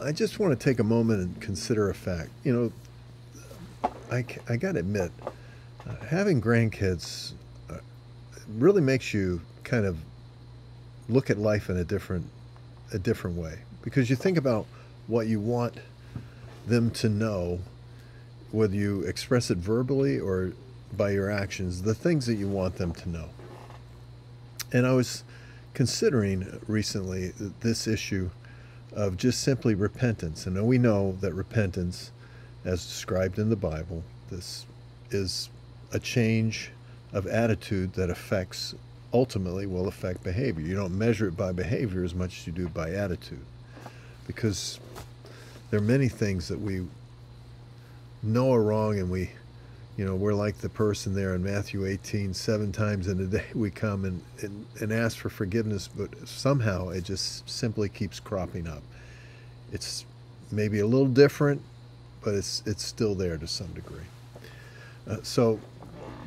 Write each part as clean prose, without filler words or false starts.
I just want to take a moment and consider a fact. I got to admit, having grandkids really makes you kind of look at life in a different way, because you think about what you want them to know, whether you express it verbally or by your actions, the things that you want them to know. And I was considering recently this issue of just simply repentance. And we know that repentance, as described in the Bible, this is a change of attitude that ultimately will affect behavior. You don't measure it by behavior as much as you do by attitude, because there are many things that we know are wrong, and we're like the person there in Matthew 18, 7 times in a day we come and ask for forgiveness, but somehow it just simply keeps cropping up. It's maybe a little different, but it's still there to some degree. So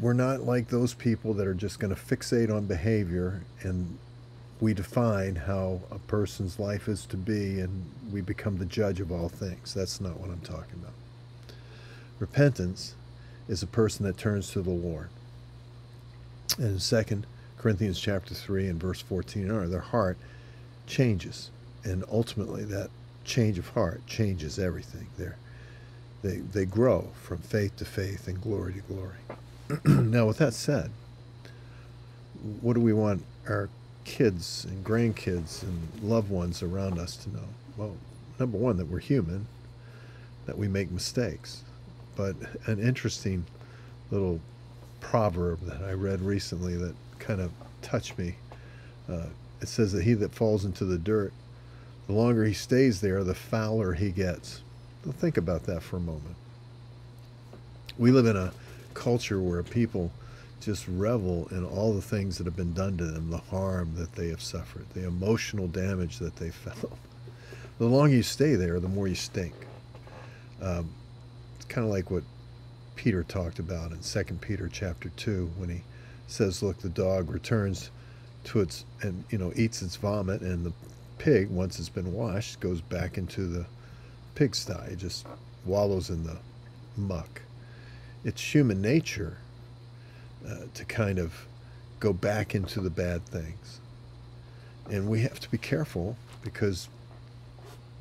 we're not like those people that are just going to fixate on behavior, and we define how a person's life is to be, and we become the judge of all things. That's not what I'm talking about. Repentance is a person that turns to the Lord. And in 2 Corinthians chapter 3 and verse 14, their heart changes. And ultimately that change of heart changes everything. They grow from faith to faith and glory to glory. Now, with that said, what do we want our kids and grandkids and loved ones around us to know? Well, number one, that we're human, that we make mistakes. But an interesting little proverb that I read recently that kind of touched me. It says that he that falls into the dirt, the longer he stays there, the fouler he gets. Now think about that for a moment. We live in a culture where people just revel in all the things that have been done to them, the harm that they have suffered, the emotional damage that they felt. The longer you stay there, the more you stink. It's kind of like what Peter talked about in 2 Peter chapter 2, when he says, look, the dog returns to its, and eats its vomit, and the pig, once it's been washed, goes back into the pigsty. It just wallows in the muck. It's human nature to kind of go back into the bad things. And we have to be careful, because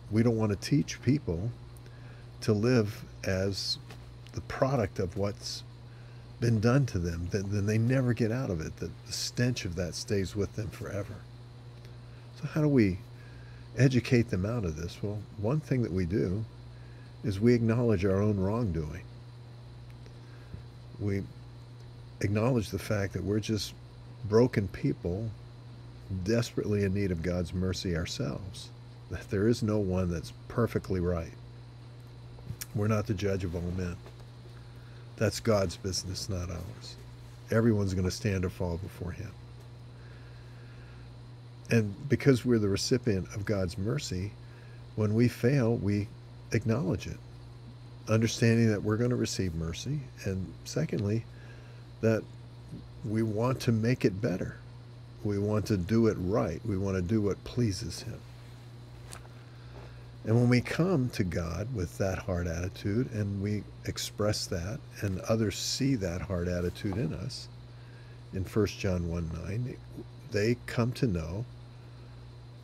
we don't want to teach people to live as the product of what's been done to them. Then they never get out of it. The stench of that stays with them forever. So how do we educate them out of this? Well, one thing that we do is we acknowledge our own wrongdoing. We acknowledge the fact that we're just broken people desperately in need of God's mercy ourselves, that there is no one that's perfectly right. We're not the judge of all men. That's God's business, not ours. Everyone's going to stand or fall before him. And because we're the recipient of God's mercy, when we fail, we acknowledge it, understanding that we're going to receive mercy, and secondly, that we want to make it better. We want to do it right. We want to do what pleases him. And when we come to God with that hard attitude, and we express that, and others see that hard attitude in us, in 1 John 1:9, they come to know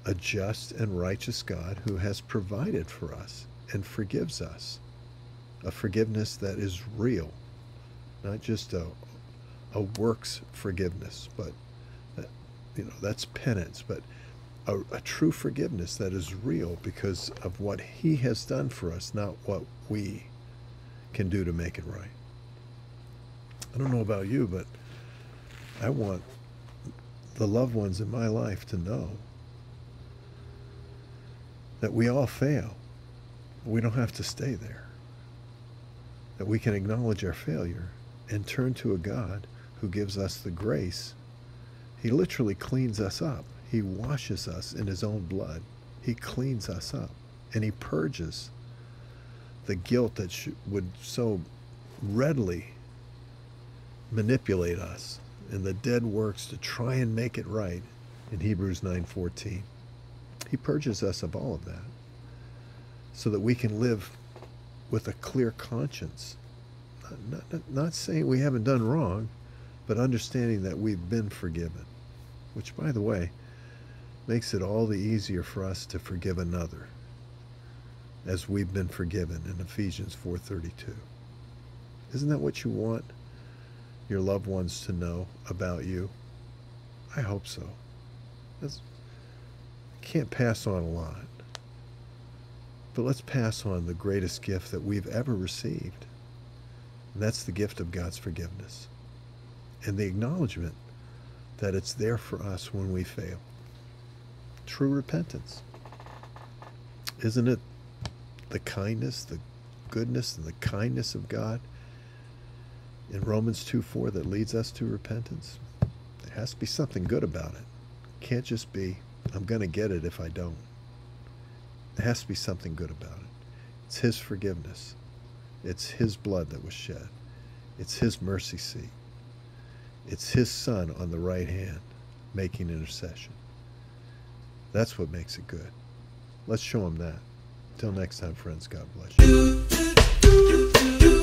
a just and righteous God who has provided for us and forgives us. A forgiveness that is real, not just a works forgiveness, but that's penance, but a true forgiveness that is real because of what he has done for us, not what we can do to make it right. I don't know about you, but I want the loved ones in my life to know that we all fail. We don't have to stay there. That we can acknowledge our failure and turn to a God who gives us the grace. He literally cleans us up. He washes us in his own blood. He cleans us up, and he purges the guilt that would so readily manipulate us and the dead works to try and make it right in Hebrews 9:14. He purges us of all of that so that we can live with a clear conscience. Not saying we haven't done wrong, but understanding that we've been forgiven, which, by the way, makes it all the easier for us to forgive another as we've been forgiven in Ephesians 4:32. Isn't that what you want your loved ones to know about you? I hope so. Can't pass on a lot, but let's pass on the greatest gift that we've ever received, and that's the gift of God's forgiveness and the acknowledgement that it's there for us when we fail. True repentance. Isn't it the kindness, the goodness, and the kindness of God in Romans 2:4 that leads us to repentance? There has to be something good about it. It can't just be, I'm going to get it if I don't. There has to be something good about it. It's His forgiveness. It's His blood that was shed. It's His mercy seat. It's His Son on the right hand making intercession. That's what makes it good. Let's show Him that. Till next time, friends, God bless you.